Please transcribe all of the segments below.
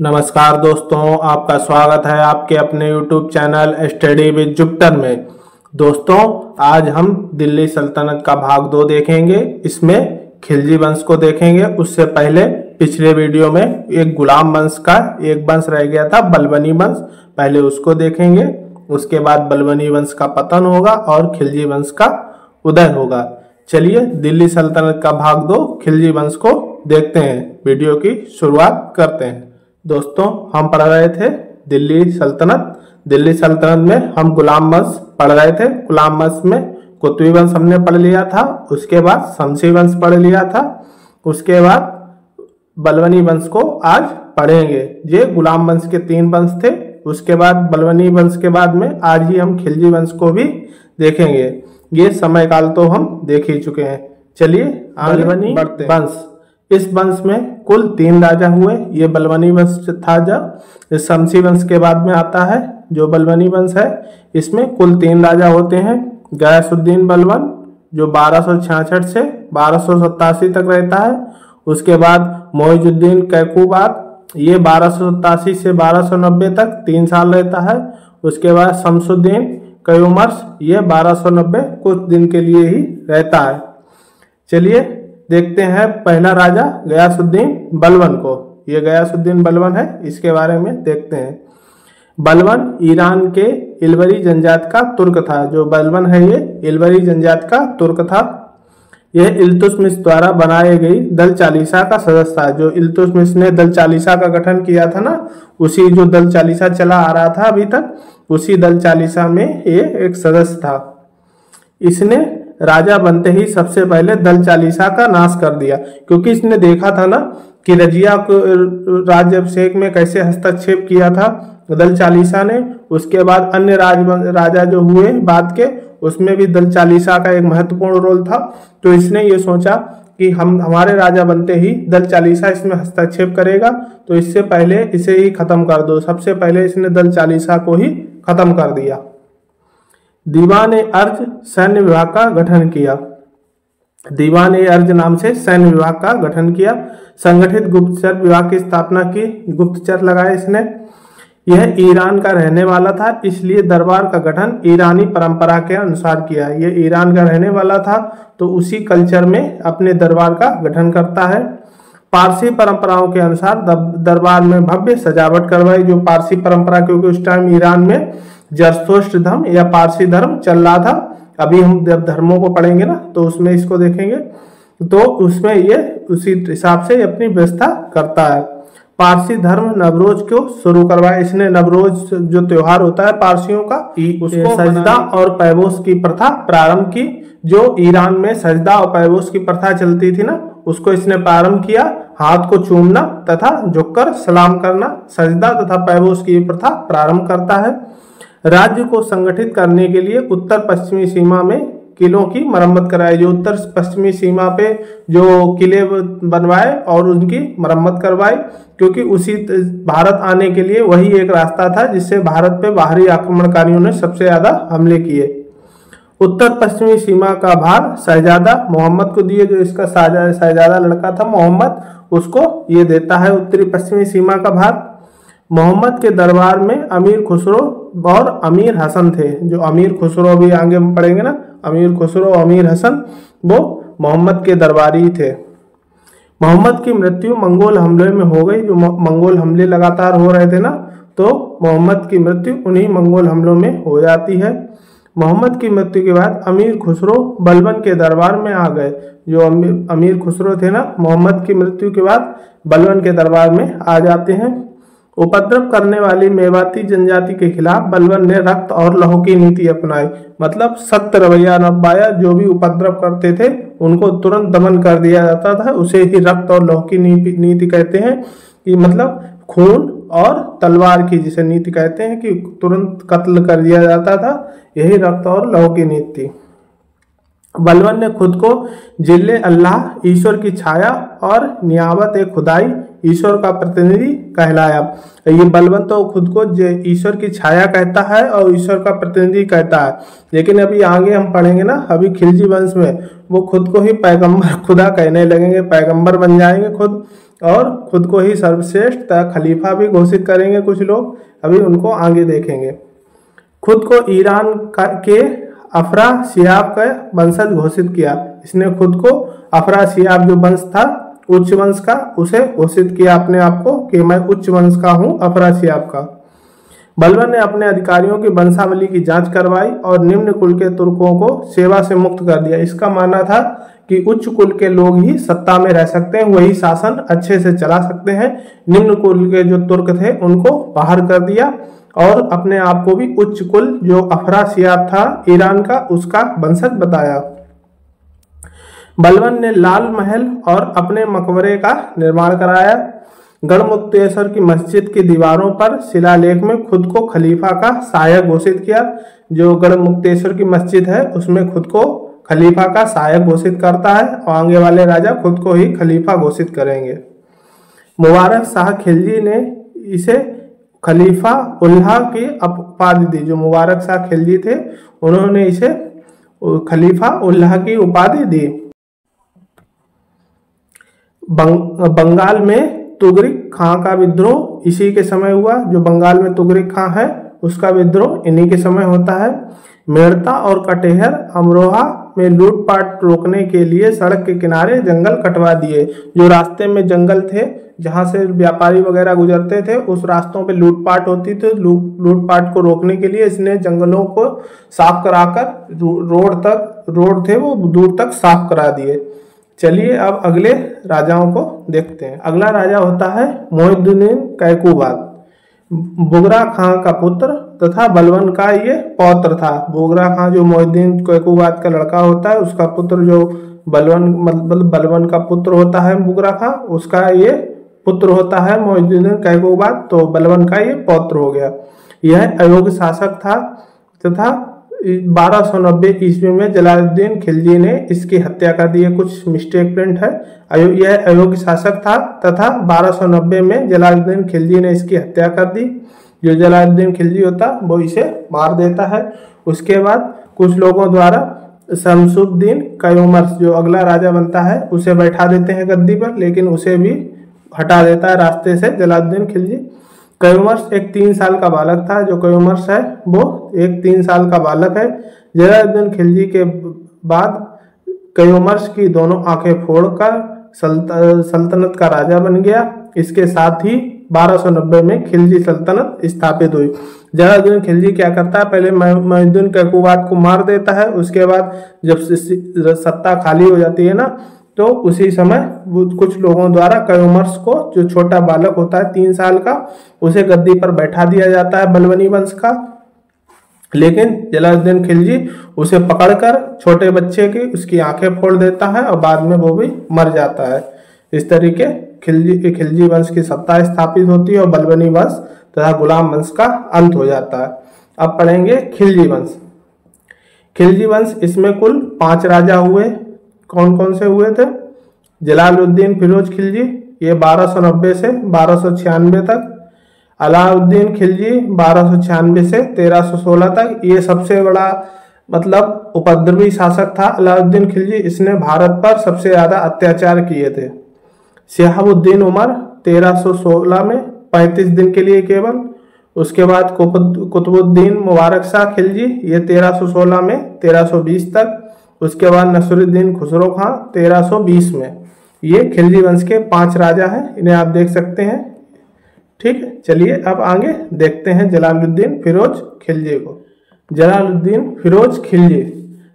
नमस्कार दोस्तों, आपका स्वागत है आपके अपने YouTube channel study with Jupiter में। दोस्तों, आज हम दिल्ली सल्तनत का भाग 2 देखेंगे। इसमें खिलजी वंश को देखेंगे। उससे पहले पिछले वीडियो में एक गुलाम वंश का एक वंश रह गया था, बलबनी वंश। पहले उसको देखेंगे, उसके बाद बलबनी वंश का पतन होगा और खिलजी वंश का उदय होगा। चलिए दिल्ली सल्तनत का भाग 2 खिलजी वंश को देखते हैं। वीडियो की शुरुआत करते हैं। दोस्तों, हम पढ़ रहे थे दिल्ली सल्तनत में हम गुलाम वंश पढ़ रहे थे। गुलाम वंश में कुतुबी वंश हमने पढ़ लिया था, उसके बाद शमसी वंश पढ़ लिया था, उसके बाद बलबनी वंश को आज पढ़ेंगे। ये गुलाम वंश के 3 वंश थे। उसके बाद बलबनी वंश के बाद में आज ही हम खिलजी वंश को भी देखेंगे। ये समय काल तो हम देख ही चुके हैं। चलिए बलबनी वंश, इस वंश में कुल 3 राजा हुए। ये बलबनी वंश था। जब शमसी वंश के बाद में आता है जो बलबनी वंश है, इसमें कुल 3 राजा होते हैं। गयासुद्दीन बलबन जो 1266 से 1287 तक रहता है। उसके बाद मोइजुद्दीन कैकूबाद, ये 1287 से 1290 तक 3 साल रहता है। उसके बाद शमसुद्दीन कयूमर्स, ये 1290 कुछ दिन के लिए ही रहता है। चलिए देखते हैं पहला राजा गयासुद्दीन बलबन को। ये गयासुद्दीन बलबन है, इसके बारे में देखते हैं। बलबन ईरान के इल्वरी जनजात का तुर्क था। जो बलबन है ये इल्वरी जनजात का तुर्क था। यह इल्तुतमिश द्वारा बनाई गई दल चालीसा का सदस्य था। जो इल्तुतमिश ने दल चालीसा का गठन किया था ना, उसी जो दल चालीसा चला आ रहा था अभी तक, उसी दल चालीसा में ये एक सदस्य था। इसने राजा बनते ही सबसे पहले दल चालीसा का नाश कर दिया, क्योंकि इसने देखा था ना कि रजिया को राज्याभिषेक में कैसे हस्तक्षेप किया था दल चालीसा ने। उसके बाद अन्य राजा जो हुए बाद के, उसमें भी दल चालीसा का एक महत्वपूर्ण रोल था। तो इसने ये सोचा कि हमारे राजा बनते ही दल चालीसा इसमें हस्तक्षेप करेगा, तो इससे पहले इसे ही खत्म कर दो। सबसे पहले इसने दल चालीसा को ही खत्म कर दिया। दीवान-ए-अर्ज सैन्य विभाग का गठन किया। दीवान-ए-अर्ज नाम से सैन्य विभाग का गठन किया। संगठित गुप्तचर विभाग की स्थापना की। गुप्तचर लगाए इसने। यह ईरान का रहने वाला था, इसलिए दरबार का गठन ईरानी परंपरा के अनुसार किया। ये ईरान का रहने वाला था, तो उसी कल्चर में अपने दरबार का गठन करता है। पारसी परंपराओं के अनुसार दरबार में भव्य सजावट करवाई। जो पारसी परंपरा, क्योंकि उस टाइम ईरान में जरसोष्ट धर्म या पारसी धर्म चल रहा था। अभी हम जब धर्मों को पढ़ेंगे ना, तो उसमें इसको देखेंगे, तो उसमें ये उसी हिसाब से अपनी व्यवस्था करता है। पारसी धर्म नवरोज को शुरू करवाया इसने। नवरोज जो त्योहार होता है पारसियों का, उसको सजदा और पैबोस की प्रथा प्रारंभ की। जो ईरान में सजदा और पैबोस की प्रथा चलती थी ना, उसको इसने प्रारंभ किया। हाथ को चूमना तथा झुककर सलाम करना, सजदा तथा पैबोस की प्रथा प्रारंभ करता है। राज्य को संगठित करने के लिए उत्तर पश्चिमी सीमा में किलों की मरम्मत कराई। जो उत्तर पश्चिमी सीमा पे जो किले बनवाए और उनकी मरम्मत करवाई, क्योंकि उसी भारत आने के लिए वही एक रास्ता था जिससे भारत पे बाहरी आक्रमणकारियों ने सबसे ज्यादा हमले किए। उत्तर पश्चिमी सीमा का भार शहजादा मोहम्मद को दिए। जो इसका शहजादा लड़का था मोहम्मद, उसको ये देता है उत्तरी पश्चिमी सीमा का भार। मोहम्मद के दरबार में अमीर खुसरो और अमीर हसन थे। जो अमीर खुसरो भी आगे पढ़ेंगे ना, अमीर खुसरो और अमीर हसन, वो मोहम्मद के दरबारी थे। मोहम्मद की मृत्यु मंगोल हमले में हो गई। जो मंगोल हमले लगातार हो रहे थे ना, तो मोहम्मद की मृत्यु उन्हीं मंगोल हमलों में हो जाती है। मोहम्मद की मृत्यु के बाद अमीर खुसरो बलबन के दरबार में आ गए। जो अमीर खुसरो थे ना, मोहम्मद की मृत्यु के बाद बलबन के दरबार में आ जाते हैं। उपद्रव करने वाली मेवाती जनजाति के खिलाफ बलबन ने रक्त और लहू की नीति अपनाई। मतलब सख्त रवैया अपनाया। जो भी उपद्रव करते थे उनको तुरंत दमन कर दिया जाता था। उसे ही रक्त और लहू की नीति कहते हैं। कि मतलब खून और तलवार की जिसे नीति कहते हैं, कि तुरंत कत्ल कर दिया जाता था। यही रक्त और लहू की नीति थी। बलबन ने खुद को जिले अल्लाह, ईश्वर की छाया और नियामत ए खुदाई, ईश्वर का प्रतिनिधि कहलाया। ये बलबन तो खुद को ईश्वर की छाया कहता है और ईश्वर का प्रतिनिधि कहता है। लेकिन अभी आगे हम पढ़ेंगे ना, अभी खिलजी वंश में वो खुद को ही पैगंबर खुदा कहने लगेंगे, पैगंबर बन जाएंगे खुद। और खुद को ही सर्वश्रेष्ठ खलीफा भी घोषित करेंगे कुछ लोग, अभी उनको आगे देखेंगे। खुद को ईरान के अफरासियाब का वंशज घोषित किया। इसने खुद को अफरासियाब जो वंश था उच्च वंश का, उसे घोषित किया अपने आप को कि मैं उच्च वंश का हूं, अफरासियाब का। बलबन ने अपने अधिकारियों की वंशावली की जांच करवाई और निम्न कुल के तुर्कों को सेवा से मुक्त कर दिया। इसका मानना था कि उच्च कुल के लोग ही सत्ता में रह सकते हैं, वही शासन अच्छे से चला सकते हैं। निम्न कुल के जो तुर्क थे उनको बाहर कर दिया और अपने आप को भी उच्च कुल जो अफरासियाब था ईरान का, उसका वंशज बताया। बलबन ने लाल महल और अपने मकबरे का निर्माण कराया। गढ़मुक्तेश्वर की मस्जिद की दीवारों पर शिलालेख में खुद को खलीफा का सहायक घोषित किया। जो गढ़मुक्तेश्वर की मस्जिद है उसमें खुद को खलीफा का सहायक घोषित करता है और आगे वाले राजा खुद को ही खलीफा घोषित करेंगे। मुबारक शाह खिलजी ने इसे खलीफा उल्लाह की उपाधि दी। जो मुबारक शाह खिलजी थे उन्होंने इसे खलीफा उल्लाह की उपाधि दी। बंगाल में तुगरिक खां का विद्रोह इसी के समय हुआ। जो बंगाल में तुगरिक खां है उसका विद्रोह इन्हीं के समय होता है। मेड़ता और कटेहर अमरोहा में लूटपाट रोकने के लिए सड़क के किनारे जंगल कटवा दिए। जो रास्ते में जंगल थे जहां से व्यापारी वगैरह गुजरते थे उस रास्तों पे लूटपाट होती थी। लूटपाट को रोकने के लिए इसने जंगलों को साफ कराकर रोड थे वो दूर तक साफ करा दिए। चलिए अब अगले राजाओं को देखते हैं। अगला राजा होता है मोहिउद्दीन कैकूबाद, बुगरा खां का पुत्र तथा बलबन का ये पौत्र था। बुगरा खां जो मोहिउद्दीन कैकूबाद का लड़का होता है उसका पुत्र जो बलबन का पुत्र होता है बुगरा खां, उसका ये पुत्र होता है मोहिउद्दीन कैकूबाद, तो बलबन का ये पौत्र हो गया। यह अयोग्य शासक था तथा 1290 ईस्वी में जलालुद्दीन खिलजी ने इसकी हत्या कर दी है। कुछ मिस्टेक प्रिंट है। यह अयोग्य शासक था तथा 1290 में जलालुद्दीन खिलजी ने इसकी हत्या कर दी। जो जलालुद्दीन खिलजी होता वो इसे मार देता है। उसके बाद कुछ लोगों द्वारा शमसुद्दीन कयूमर्स जो अगला राजा बनता है उसे बैठा देते हैं गद्दी पर, लेकिन उसे भी हटा देता है रास्ते से जलालुद्दीन खिलजी। कयूमर्स एक 3 साल का बालक था। जो कयूमर्स है वो एक 3 साल का बालक है। जलालुद्दीन खिलजी के बाद कयूमर्स की दोनों आंखें फोड़कर सल्तनत का राजा बन गया। इसके साथ ही 1290 में खिलजी सल्तनत स्थापित हुई। जलालुद्दीन खिलजी क्या करता है, पहले मोहिउद्दीन कैकूबाद को मार देता है। उसके बाद जब सत्ता खाली हो जाती है ना तो उसी समय कुछ लोगों द्वारा कयूमर्स को जो छोटा बालक होता है 3 साल का उसे गद्दी पर बैठा दिया जाता है बलबनी वंश का। लेकिन जलालुद्दीन खिलजी उसे पकड़कर छोटे बच्चे की उसकी आंखें फोड़ देता है और बाद में वो भी मर जाता है। इस तरीके खिलजी वंश की सत्ता स्थापित होती है और बलबनी वंश तथा गुलाम वंश का अंत हो जाता है। अब पढ़ेंगे खिलजी वंश। खिलजी वंश इसमें कुल 5 राजा हुए। कौन कौन से हुए थे? जलालुद्दीन फिरोज खिलजी, ये 1290 से 1296 तक। अलाउद्दीन खिलजी 1296 से 1316 तक। ये सबसे बड़ा मतलब उपद्रवी शासक था अलाउद्दीन खिलजी। इसने भारत पर सबसे ज्यादा अत्याचार किए थे। शहाबुद्दीन उमर 1316 में 35 दिन के लिए केवल। उसके बाद कुतुबुद्दीन मुबारक शाह खिलजी, ये 1316 में 1320 तक। उसके बाद नसरुद्दीन खुसरो खां 1320 में। ये खिलजी वंश के 5 राजा हैं, इन्हें आप देख सकते हैं। ठीक है, चलिए अब आगे देखते हैं जलालुद्दीन फिरोज खिलजी को। जलालुद्दीन फिरोज खिलजी।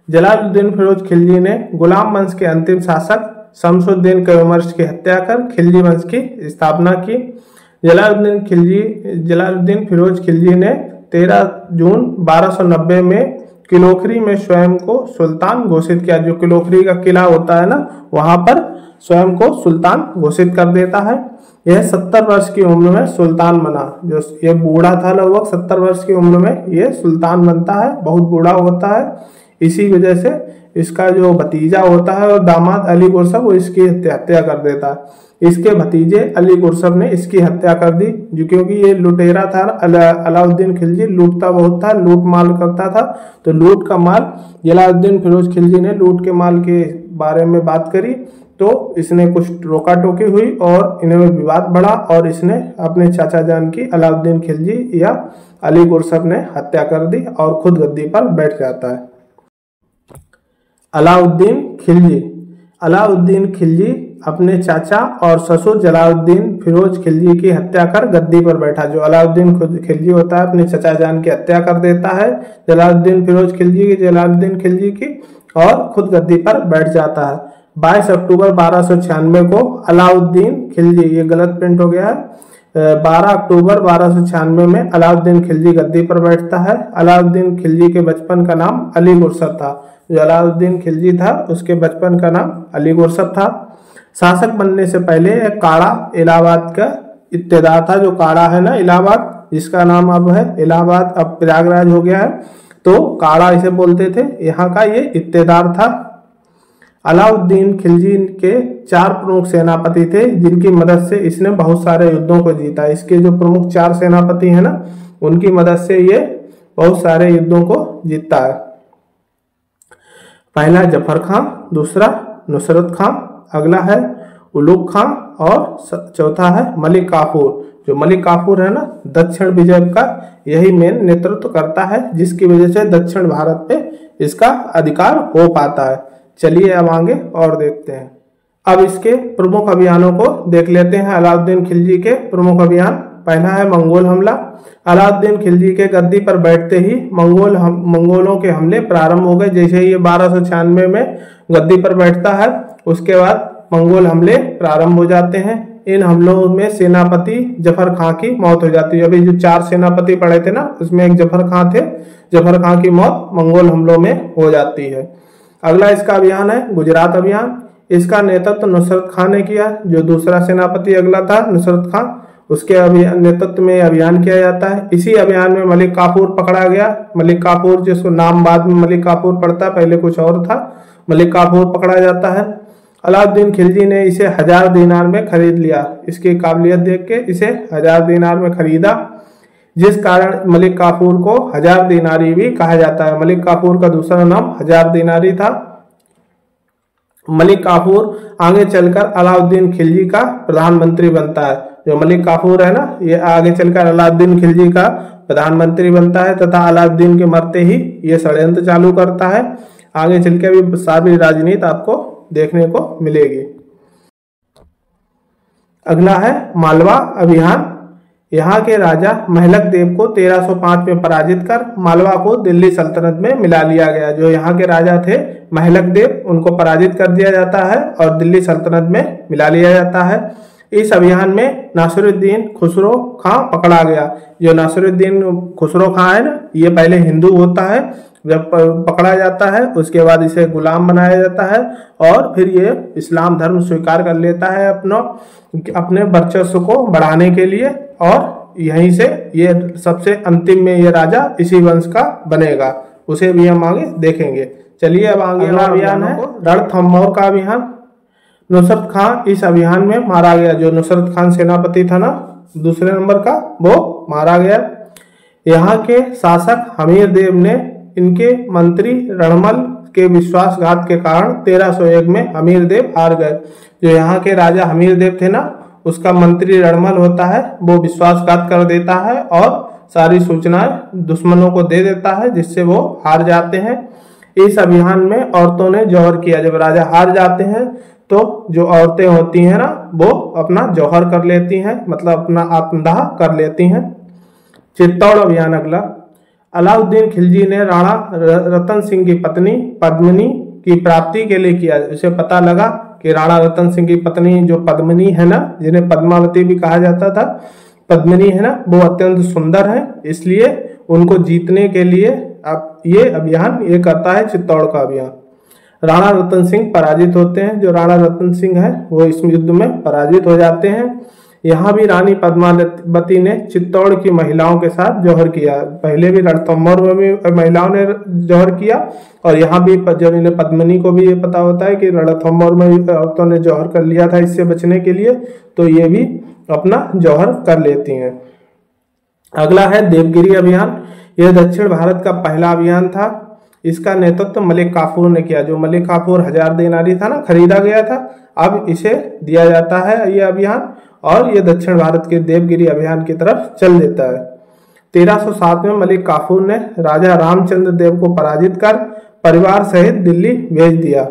जलालुद्दीन फिरोज खिलजी ने गुलाम वंश के अंतिम शासक शमसुद्दीन कयूमर्स की हत्या कर खिलजी वंश की स्थापना की। जलालुद्दीन फिरोज खिलजी ने 13 जून 1290 में किलोखरी में स्वयं को सुल्तान घोषित किया। जो किलोखरी का किला होता है ना वहां पर स्वयं को सुल्तान घोषित कर देता है। यह 70 वर्ष की उम्र में सुल्तान बना। जो ये बूढ़ा था लगभग 70 वर्ष की उम्र में ये सुल्तान बनता है, बहुत बूढ़ा होता है। इसी वजह से इसका जो भतीजा होता है और दामाद अली गुरसब वो इसकी हत्या कर देता है। इसके भतीजे अली गुरसब ने इसकी हत्या कर दी जो क्योंकि ये लुटेरा था। अलाउद्दीन खिलजी लूटता बहुत था, लूट माल करता था। तो लूट का माल जलालुद्दीन फिरोज खिलजी ने लूट के माल के बारे में बात करी तो इसने कुछ रोका टोकी हुई और इनमें विवाद बढ़ा और इसने अपने चाचा जान की अलाउद्दीन खिलजी या अली गुरसब ने हत्या कर दी और खुद गद्दी पर बैठ जाता है। अलाउद्दीन खिलजी अपने चाचा और ससुर जलालुद्दीन फिरोज खिलजी की हत्या कर गद्दी पर बैठा। जो अलाउद्दीन खिलजी होता है अपने चाचा जान की हत्या कर देता है जलालुद्दीन फिरोज खिलजी की और खुद गद्दी पर बैठ जाता है। 22 अक्टूबर 1296 को अलाउद्दीन खिलजी, ये गलत प्रिंट हो गया है, 12 अक्टूबर 1296 में अलाउद्दीन खिलजी गद्दी पर बैठता है। अलाउद्दीन खिलजी के बचपन का नाम अली गुरसब था। जो अलाउद्दीन खिलजी था उसके बचपन का नाम अली गुरसब था। शासक बनने से पहले एक काड़ा इलाहाबाद का इत्तेदार था। जो काड़ा है ना इलाहाबाद, जिसका नाम अब है इलाहाबाद, अब प्रयागराज हो गया है, तो काड़ा इसे बोलते थे, यहाँ का ये इत्तेदार था। अलाउद्दीन खिलजी के 4 प्रमुख सेनापति थे जिनकी मदद से इसने बहुत सारे युद्धों को जीता। इसके जो प्रमुख 4 सेनापति हैं ना, उनकी मदद से ये बहुत सारे युद्धों को जीतता है। पहला जफर खां, दूसरा नुसरत खां, अगला है उलुग खां और चौथा है मलिक काफूर। जो मलिक काफूर है ना, दक्षिण विजय का यही मेन नेतृत्व करता है, जिसकी वजह से दक्षिण भारत पे इसका अधिकार हो पाता है। चलिए अब आगे और देखते हैं। अब इसके प्रमुख अभियानों को देख लेते हैं। अलाउद्दीन खिलजी के प्रमुख अभियान, पहला है मंगोल हमला। अलाउद्दीन खिलजी के गद्दी पर बैठते ही मंगोलों के हमले प्रारंभ हो गए। जैसे ये 1296 में गद्दी पर बैठता है, उसके बाद मंगोल हमले प्रारंभ हो जाते हैं। इन हमलों में सेनापति जफर खां की मौत हो जाती है। अभी जो 4 सेनापति पड़े थे ना, उसमें एक जफर खां थे। जफर खां की मौत मंगोल हमलों में हो जाती है। अगला इसका अभियान है गुजरात अभियान। इसका नेतृत्व नुसरत खां ने किया। जो दूसरा सेनापति अगला था नुसरत खां, उसके नेतृत्व में अभियान किया जाता है। इसी अभियान में मलिक काफूर पकड़ा गया। मलिक काफूर, जिसको नाम बाद में मलिक काफूर पड़ता, पहले कुछ और था। मलिक काफूर पकड़ा जाता है। अलाउद्दीन खिलजी ने इसे 1000 दीनार में खरीद लिया। इसकी काबिलियत देख के इसे 1000 दीनार में खरीदा, जिस कारण मलिक काफूर को 1000 दीनारी भी कहा जाता है। मलिक काफूर का दूसरा नाम 1000 दीनारी था। मलिक काफूर आगे चलकर अलाउद्दीन खिलजी का प्रधानमंत्री बनता है। जो मलिक काफूर है ना, ये आगे चलकर अलाउद्दीन खिलजी का प्रधानमंत्री बनता है तथा अलाउद्दीन के मरते ही ये षड्यंत्र चालू करता है। आगे चलकर भी सारी राजनीति आपको देखने को मिलेगी। अगला है मालवा अभियान। यहाँ के राजा महलक देव को 1305 में पराजित कर मालवा को दिल्ली सल्तनत में मिला लिया गया। जो यहाँ के राजा थे महलक देव, उनको पराजित कर दिया जाता है और दिल्ली सल्तनत में मिला लिया जाता है। इस अभियान में नासिरुद्दीन खुसरो खां पकड़ा गया। जो नासिरुद्दीन खुसरो खां है ना, ये पहले हिंदू होता है। जब पकड़ा जाता है उसके बाद इसे गुलाम बनाया जाता है और फिर ये इस्लाम धर्म स्वीकार कर लेता है अपने वर्चस्व को बढ़ाने के लिए। और यहीं से ये सबसे अंतिम में ये राजा इसी वंश का बनेगा। उसे भी हम आगे देखेंगे। चलिए अब आगे अगला अभियान है रणथंभौर का अभियान। नुसरत खां इस अभियान में मारा गया। जो नुसरत खान सेनापति था ना, दूसरे नंबर का, वो मारा गया। यहाँ के शासक हमीर देव ने इनके मंत्री रणमल के विश्वासघात के कारण 1301 में हमीर देव हार गए। जो यहाँ के राजा हमीर देव थे ना, उसका मंत्री रणमल होता है, वो विश्वासघात कर देता है और सारी सूचनाएं दुश्मनों को दे देता है, जिससे वो हार जाते हैं। इस अभियान में औरतों ने जौहर किया। जब राजा हार जाते हैं तो जो औरतें होती हैं ना, वो अपना जौहर कर लेती हैं, मतलब अपना आत्मदाह कर लेती हैं। चित्तौड़ अभियान अगला। अलाउद्दीन खिलजी ने राणा रतन सिंह की पत्नी पद्मिनी की प्राप्ति के लिए किया। उसे पता लगा कि राणा रतन सिंह की पत्नी जो पद्मिनी है ना, जिन्हें पद्मावती भी कहा जाता था, पद्मिनी है ना, वो अत्यंत सुंदर है, इसलिए उनको जीतने के लिए अब ये अभियान ये करता है चित्तौड़ का अभियान। राणा रतन सिंह पराजित होते हैं। जो राणा रतन सिंह है वो इस युद्ध में पराजित हो जाते हैं। यहाँ भी रानी पद्मावती ने चित्तौड़ की महिलाओं के साथ जौहर किया। पहले भी रणथंभौर में भी महिलाओं ने जौहर किया और यहाँ भी जब इन्हें पद्मिनी को भी ये पता होता है कि रणथंभौर में औरतों ने जौहर कर लिया था इससे बचने के लिए, तो ये भी अपना जौहर कर लेती हैं। अगला है देवगिरी अभियान। यह दक्षिण भारत का पहला अभियान था। इसका नेतृत्व मलिक काफूर ने किया। जो मलिक काफूर 1000 दीनारी था ना, खरीदा गया था। अब इसे दिया जाता है ये अभियान, और ये दक्षिण भारत के देवगिरी अभियान की तरफ चल देता है। 1307 में मलिक काफूर ने राजा रामचंद्र देव को पराजित कर परिवार सहित दिल्ली भेज दिया।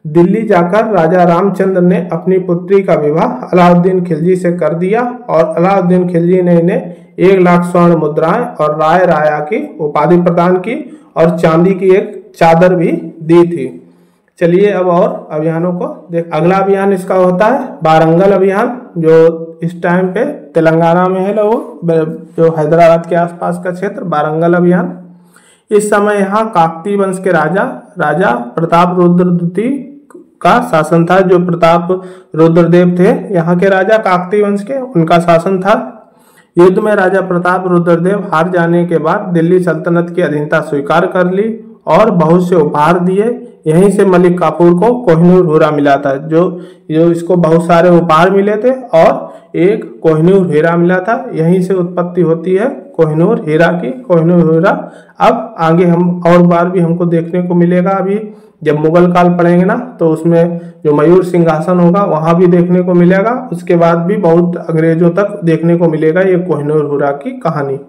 दिल्ली जाकर राजा रामचंद्र ने अपनी पुत्री का विवाह अलाउद्दीन खिलजी से कर दिया और अलाउद्दीन खिलजी ने इन्हें 1 लाख स्वर्ण मुद्राएं और राय राया की उपाधि प्रदान की और चांदी की एक चादर भी दी थी। चलिए अब और अभियानों को देख। अगला अभियान इसका होता है वारंगल अभियान, जो इस टाइम पे तेलंगाना में है, जो हैदराबाद के आसपास का क्षेत्र, वारंगल अभियान। इस समय यहाँ काकतीय वंश के राजा प्रताप रुद्र द्वितीय का शासन था। जो प्रताप रुद्रदेव थे यहाँ के राजा काकतीय वंश के, उनका शासन था। युद्ध में राजा प्रताप रुद्रदेव हार जाने के बाद दिल्ली सल्तनत की अधीनता स्वीकार कर ली और बहुत से उपहार दिए। यहीं से मलिक काफूर को कोहिनूर हीरा मिला था। जो इसको बहुत सारे उपहार मिले थे और एक कोहिनूर हीरा मिला था। यहीं से उत्पत्ति होती है कोहिनूर हीरा की। कोहिनूर हीरा अब आगे हम और बार भी हमको देखने को मिलेगा। अभी जब मुगल काल पढ़ेंगे ना, तो उसमें जो मयूर सिंहासन होगा वहां भी देखने को मिलेगा। उसके बाद भी बहुत अंग्रेजों तक देखने को मिलेगा ये कोहिनूर हीरा की कहानी।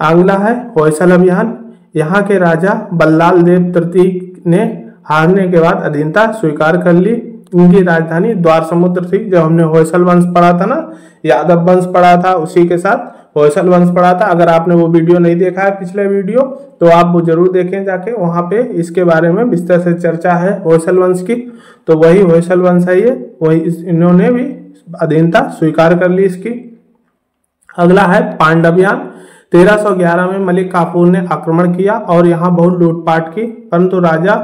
अगला है होयसल अभियान। यहाँ के राजा बल्लाल देव तृतीय ने हारने के बाद अधीनता स्वीकार कर ली। इनकी राजधानी द्वार समुद्र थी। जब हमने होयसल वंश पढ़ा था ना, यादव वंश पढ़ा था, उसी के साथ होयसल वंश पढ़ा था। अगर आपने वो वीडियो नहीं देखा है पिछले वीडियो, तो आप वो जरूर देखें जाके, वहां पे इसके बारे में विस्तार से चर्चा है होयसल वंश की। तो वही होयसल वंश है ये, वही इन्होंने भी अधीनता स्वीकार कर ली इसकी। अगला है पांड अभियान। 1311 में मलिक काफूर ने आक्रमण किया और यहाँ बहुत लूटपाट की, परंतु राजा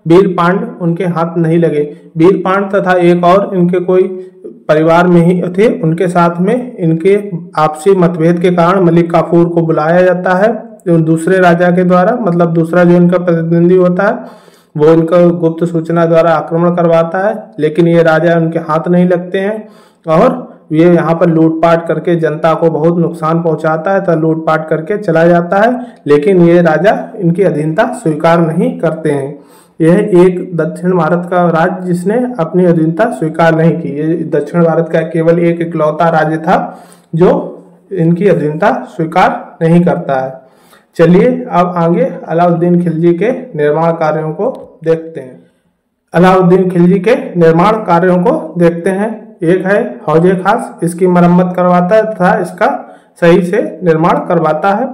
वीर पांड उनके हाथ नहीं लगे। वीर पांड तथा एक और इनके कोई परिवार में ही थे, उनके साथ में इनके आपसी मतभेद के कारण मलिक काफूर को बुलाया जाता है दूसरे राजा के द्वारा। मतलब दूसरा जो इनका प्रतिद्वंदी होता है वो इनका गुप्त सूचना द्वारा आक्रमण करवाता है, लेकिन ये राजा उनके हाथ नहीं लगते हैं और ये यहाँ पर लूटपाट करके जनता को बहुत नुकसान पहुंचाता है, तो लूटपाट करके चला जाता है। लेकिन ये राजा इनकी अधीनता स्वीकार नहीं करते हैं। यह एक दक्षिण भारत का राज्य जिसने अपनी अधीनता स्वीकार नहीं की। ये दक्षिण भारत का केवल एक इकलौता राज्य था जो इनकी अधीनता स्वीकार नहीं करता है। चलिए अब आगे अलाउद्दीन खिलजी के निर्माण कार्यों को देखते हैं। अलाउद्दीन खिलजी के निर्माण कार्यों को देखते हैं। एक है हौजे खास, इसकी मरम्मत करवाता है तथा इसका सही से निर्माण करवाता है।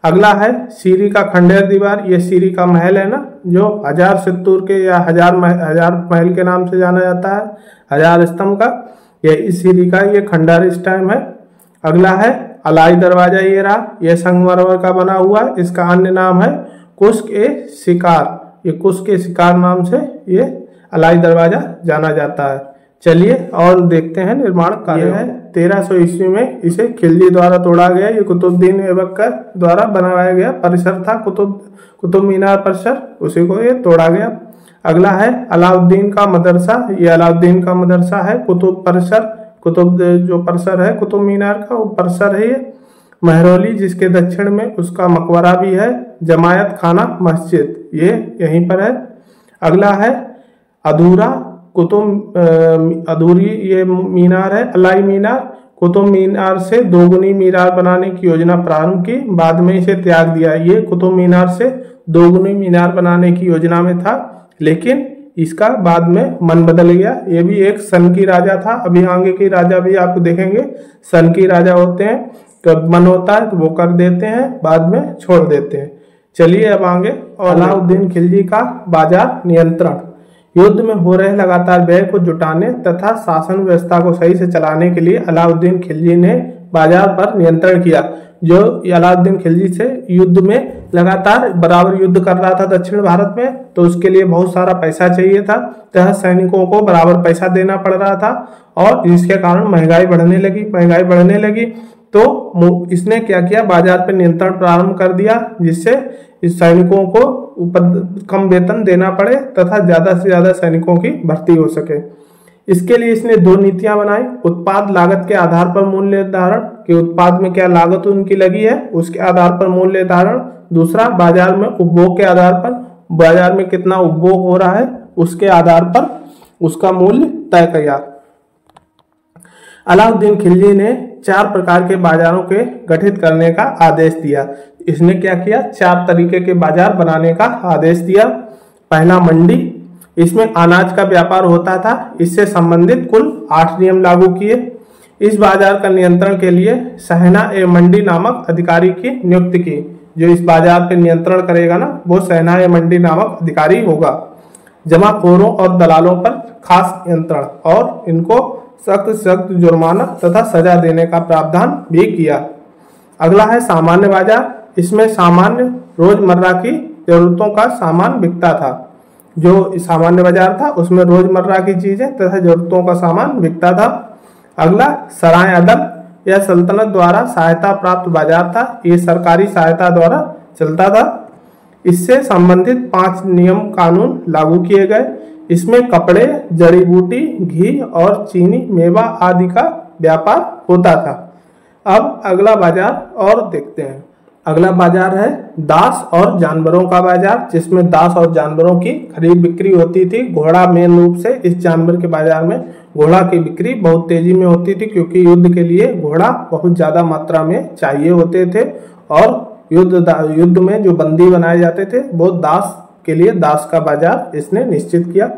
अगला है सीरी का खंडेर दीवार। ये सीरी का महल है ना, जो 1000 सित्तूर के या हजार महल के नाम से जाना जाता है, 1000 स्तंभ का। ये इस सीरी का ये खंडर इस टाइम है। अगला है अलाई दरवाजा। ये रहा, ये संगमरमर का बना हुआ है। इसका अन्य नाम है कुश्क ए शिकार। ये कुश्क ए शिकार नाम से ये अलाई दरवाजा जाना जाता है। चलिए और देखते हैं निर्माण कार्य है। 1300 ईस्वी में इसे खिलजी द्वारा तोड़ा गया। ये कुतुबुद्दीन ऐबक द्वारा बनाया गया परिसर था, कुतुब मीनार परिसर, उसी को ये तोड़ा गया। अगला है अलाउद्दीन का मदरसा। ये अलाउद्दीन का मदरसा है। कुतुब परिसर, कुतुब जो परिसर है कुतुब मीनार का, वो परिसर है ये। महरौली जिसके दक्षिण में उसका मकबरा भी है। जमायत खाना मस्जिद ये यहीं पर है। अगला है अधूरा अधूरी ये मीनार है, अलाई मीनार। कुतुब मीनार से दोगुनी मीनार बनाने की योजना प्रारंभ की, बाद में इसे त्याग दिया। ये कुतुब मीनार से दोगुनी मीनार बनाने की योजना में था, लेकिन इसका बाद में मन बदल गया। ये भी एक सन की राजा था। अभी आगे की राजा भी आप देखेंगे सन की राजा होते हैं, कब मन होता है तो वो कर देते हैं, बाद में छोड़ देते हैं। चलिए अब आगे अलाउद्दीन खिलजी का बाजार नियंत्रण। युद्ध में हो रहे लगातार व्यय को जुटाने तथा शासन व्यवस्था को सही से चलाने के लिए अलाउद्दीन खिलजी ने बाजार पर नियंत्रण किया। जो अलाउद्दीन खिलजी से युद्ध में लगातार बराबर युद्ध कर रहा था दक्षिण भारत में, तो उसके लिए बहुत सारा पैसा चाहिए था, तथा सैनिकों को बराबर पैसा देना पड़ रहा था और इसके कारण महंगाई बढ़ने लगी। तो इसने क्या किया, बाजार पर नियंत्रण प्रारंभ कर दिया, जिससे इस सैनिकों को ऊपर कम वेतन देना पड़े तथा ज्यादा से ज्यादा सैनिकों की भर्ती हो सके। इसके लिए इसने 2 नीतियां बनाई। उत्पाद लागत के आधार पर मूल्य निर्धारण, कि उत्पाद में क्या लागत उनकी लगी है उसके आधार पर मूल्य निर्धारण। दूसरा, बाजार में उपभोग के आधार पर, बाजार में कितना उपभोग हो रहा है उसके आधार पर उसका मूल्य तय किया। अलाउद्दीन खिलजी ने 4 प्रकार के बाजारों के गठित करने का आदेश दिया। इसने क्या किया, 4 तरीके के बाजार बनाने का आदेश दिया। पहला मंडी, इसमें अनाज का व्यापार होता था, इससे संबंधित कुल 8 नियम लागू किए। इस बाजार का नियंत्रण के लिए सहना ए मंडी नामक अधिकारी की नियुक्ति की। जो इस बाजार पे नियंत्रण करेगा ना, वो सहना ए मंडी नामक अधिकारी होगा। जमाखोरों और दलालों पर खास नियंत्रण और इनको सख्त सख्त जुर्माना तथा सजा देने का प्रावधान भी किया। अगला है सामान्य बाजार। इसमें सामान्य रोजमर्रा की जरूरतों का सामान बिकता था। जो सामान्य बाजार था उसमें रोजमर्रा की चीजें तथा जरूरतों का सामान बिकता था। अगला सराय अदल या सल्तनत द्वारा सहायता प्राप्त बाजार था। ये सरकारी सहायता द्वारा चलता था। इससे संबंधित 5 नियम कानून लागू किए गए। इसमें कपड़े, जड़ी बूटी, घी और चीनी, मेवा आदि का व्यापार होता था। अब अगला बाजार और देखते हैं। अगला बाजार है दास और जानवरों का बाजार, जिसमें दास और जानवरों की खरीद बिक्री होती थी। घोड़ा मेन रूप से इस जानवर के बाजार में घोड़ा की बिक्री बहुत तेजी में होती थी, क्योंकि युद्ध के लिए घोड़ा बहुत ज्यादा मात्रा में चाहिए होते थे और युद्ध में जो बंदी बनाए जाते थे वो दास के लिए दास का बाजार इसने निश्चित किया।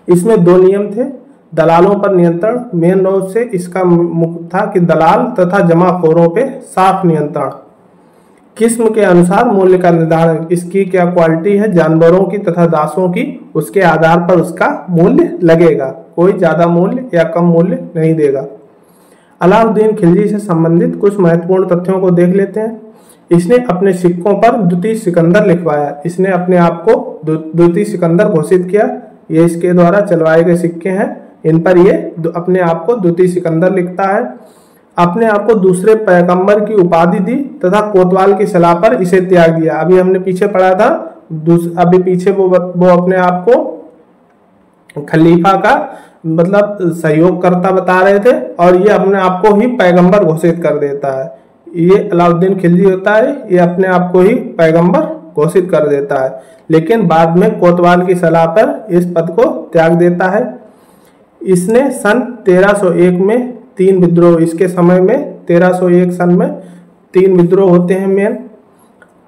इसमें 2 नियम थे। दलालों पर नियंत्रण, मेन रूप से इसका मुख्य था कि दलाल तथा जमाखोरों पे साफ नियंत्रण। किस्म के अनुसार मूल्य का निर्धारण, इसकी क्या क्वालिटी है जानवरों की तथा दासों की, उसके आधार पर उसका मूल्य लगेगा। कोई ज्यादा मूल्य या कम मूल्य नहीं देगा। अलाउद्दीन खिलजी से संबंधित कुछ महत्वपूर्ण तथ्यों को देख लेते हैं। इसने अपने सिक्कों पर द्वितीय सिकंदर लिखवाया। इसने अपने आप को द्वितीय सिकंदर घोषित किया। ये इसके द्वारा चलवाए गए सिक्के हैं, इन पर ये अपने आप को द्वितीय सिकंदर लिखता है। अपने आप को दूसरे पैगंबर की उपाधि दी तथा कोतवाल की सलाह पर इसे त्याग दिया। अभी हमने पीछे पढ़ा था, अभी पीछे वो अपने आप को खलीफा का मतलब सहयोगकर्ता बता रहे थे और ये अपने आप को ही पैगंबर घोषित कर देता है। ये अलाउद्दीन खिलजी होता है, ये अपने आप को ही पैगंबर घोषित कर देता है, लेकिन बाद में कोतवाल की सलाह पर इस पद को त्याग देता है। इसने सन 1301 में 3 विद्रोह, इसके समय में 1301 सन में 3 विद्रोह होते हैं मेन।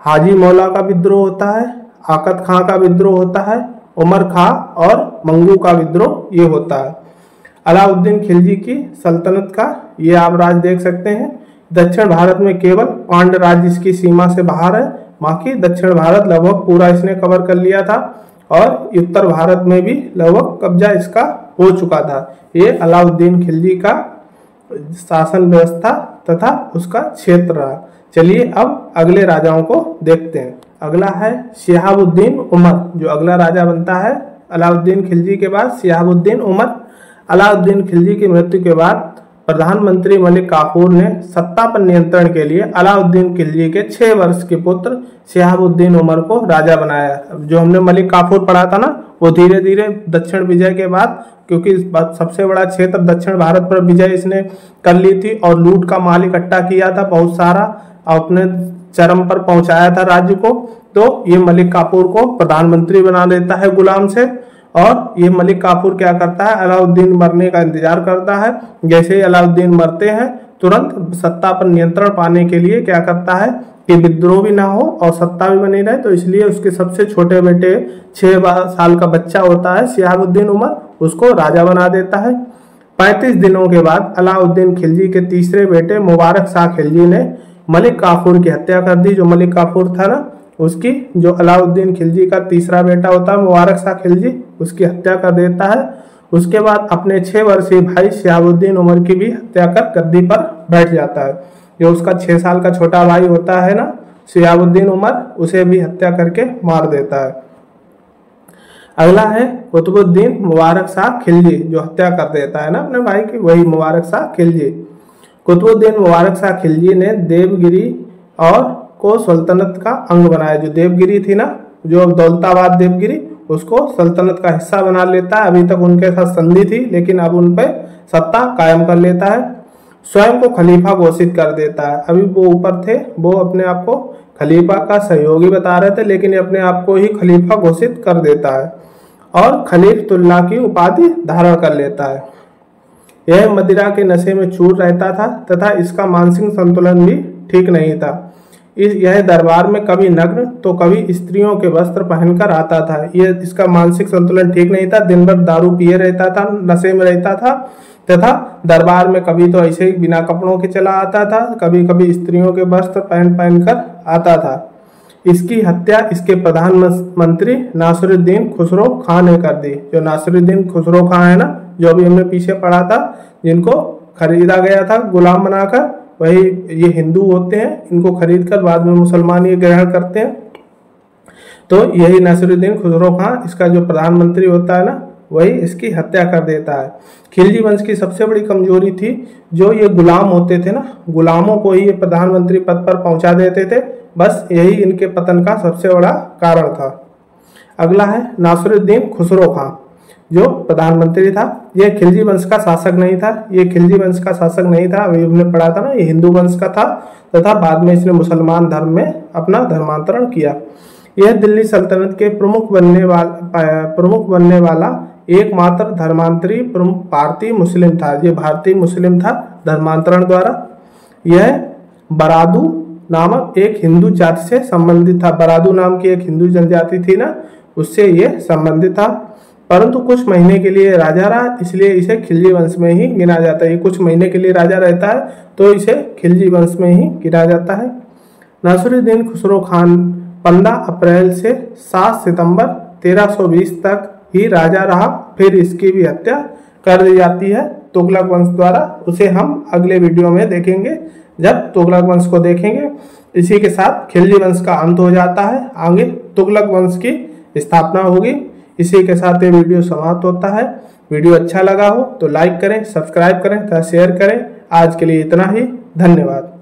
हाजी मौला का विद्रोह होता है, आकत खां का विद्रोह होता है, उमर खां और मंगू का विद्रोह ये होता है। अलाउद्दीन खिलजी की सल्तनत का ये आप राज देख सकते हैं। दक्षिण भारत में केवल पांड्य राज्य इसकी सीमा से बाहर है, बाकी दक्षिण भारत लगभग पूरा इसने कवर कर लिया था और उत्तर भारत में भी लगभग कब्जा इसका हो चुका था। ये अलाउद्दीन खिलजी का शासन व्यवस्था तथा उसका क्षेत्र रहा। चलिए अब अगले राजाओं को देखते हैं। अगला है शिहाबुद्दीन उमर, जो अगला राजा बनता है अलाउद्दीन खिलजी के बाद, शिहाबुद्दीन उमर। अलाउद्दीन खिलजी की मृत्यु के बाद प्रधानमंत्री मलिक काफूर ने सत्ता पर नियंत्रण के लिए अलाउद्दीन खिलजी के 6 वर्ष के पुत्र शिहाबुद्दीन उमर को राजा बनाया। जो हमने मलिक काफूर पढ़ा था ना, वो धीरे धीरे दक्षिण विजय के बाद, क्योंकि सबसे बड़ा क्षेत्र दक्षिण भारत पर विजय इसने कर ली थी और लूट का माल इकट्ठा किया था बहुत सारा, अपने चरम पर पहुंचाया था राज्य को, तो ये मलिक काफूर को प्रधानमंत्री बना देता है गुलाम से। और ये मलिक काफूर क्या करता है, अलाउद्दीन मरने का इंतजार करता है। जैसे ही अलाउद्दीन मरते हैं तुरंत सत्ता पर नियंत्रण पाने के लिए क्या करता है कि विद्रोह भी ना हो और सत्ता भी बनी रहे, तो इसलिए उसके सबसे छोटे बेटे 6 साल का बच्चा होता है शिहाबुद्दीन उमर, उसको राजा बना देता है। 35 दिनों के बाद अलाउद्दीन खिलजी के तीसरे बेटे मुबारक शाह खिलजी ने मलिक काफूर की हत्या कर दी। जो मलिक काफूर था ना, उसकी जो अलाउद्दीन खिलजी का तीसरा बेटा होता है मुबारक शाह खिलजी, उसकी हत्या कर देता है। उसके बाद अपने 6 वर्षीय भाई शिहाबुद्दीन उमर की भी हत्या कर गद्दी पर बैठ जाता है। जो उसका 6 साल का छोटा भाई होता है ना शिहाबुद्दीन उमर, उसे भी हत्या करके मार देता है। अगला है कुतुबुद्दीन मुबारक शाह खिलजी, जो हत्या कर देता है ना अपने भाई की, वही मुबारक शाह खिलजी। कुतुबुद्दीन मुबारक शाह खिलजी ने देवगिरी और को सल्तनत का अंग बनाया। जो देवगिरी थी ना, जो दौलताबाद देवगिरी, उसको सल्तनत का हिस्सा बना लेता है। अभी तक उनके साथ संधि थी, लेकिन अब उन पे सत्ता कायम कर लेता है। स्वयं को खलीफा घोषित कर देता है। अभी वो ऊपर थे, वो अपने आप को खलीफा का सहयोगी बता रहे थे, लेकिन अपने आप को ही खलीफा घोषित कर देता है। और खलीफतुल्लाह की उपाधि धारण कर लेता है। यह मदिरा के नशे में चूर रहता था तथा इसका मानसिक संतुलन भी ठीक नहीं था। यह दरबार में कभी नग्न तो कभी स्त्रियों के वस्त्र पहनकर आता था। यह इसका मानसिक संतुलन ठीक नहीं था, दिन भर दारू पिए रहता था, नशे में रहता था तथा दरबार में कभी तो ऐसे ही बिना कपड़ों के चला आता था, कभी कभी स्त्रियों के वस्त्र पहन कर आता था। इसकी हत्या इसके प्रधानमंत्री नासिरुद्दीन खुसरो खां ने कर दी। जो नासिरुद्दीन खुसरो खां है ना, जो भी हमने पीछे पढ़ा था, जिनको खरीदा गया था गुलाम बनाकर, वही ये हिंदू होते हैं, इनको खरीद कर बाद में मुसलमान ये ग्रहण करते हैं। तो यही नासिरुद्दीन खुसरो खां, इसका जो प्रधानमंत्री होता है ना, वही इसकी हत्या कर देता है। खिलजी वंश की सबसे बड़ी कमजोरी थी जो ये गुलाम होते थे ना, गुलामों को ही ये प्रधानमंत्री पद पर पहुंचा देते थे। बस यही इनके पतन का सबसे बड़ा कारण था। अगला है नासिरुद्दीन खुसरो खां, जो प्रधानमंत्री था। ये खिलजी वंश का शासक नहीं था, ये खिलजी वंश का शासक नहीं था, अभी हमने पढ़ा था ना, ये हिंदू वंश का था तथा बाद में इसने मुसलमान धर्म में अपना धर्मांतरण किया। यह दिल्ली सल्तनत के प्रमुख बनने वाला एकमात्र धर्मांतरी प्रमुख भारतीय मुस्लिम था। ये भारतीय मुस्लिम था धर्मांतरण द्वारा। यह बरादू नामक एक हिंदू जाति से संबंधित था। बरादू नाम की एक हिंदू जनजाति थी ना, उससे ये संबंधित था। परंतु कुछ महीने के लिए राजा रहा, इसलिए इसे खिलजी वंश में ही गिना जाता है। ये कुछ महीने के लिए राजा रहता है तो इसे खिलजी वंश में ही गिना जाता है। नासिरुद्दीन खुसरो खान 15 अप्रैल से 7 सितंबर 1320 तक ही राजा रहा, फिर इसकी भी हत्या कर दी जाती है तुगलक वंश द्वारा। उसे हम अगले वीडियो में देखेंगे जब तुगलक वंश को देखेंगे। इसी के साथ खिलजी वंश का अंत हो जाता है, आगे तुगलक वंश की स्थापना होगी। इसी के साथ ये वीडियो समाप्त होता है। वीडियो अच्छा लगा हो तो लाइक करें, सब्सक्राइब करें तथा शेयर करें। आज के लिए इतना ही, धन्यवाद।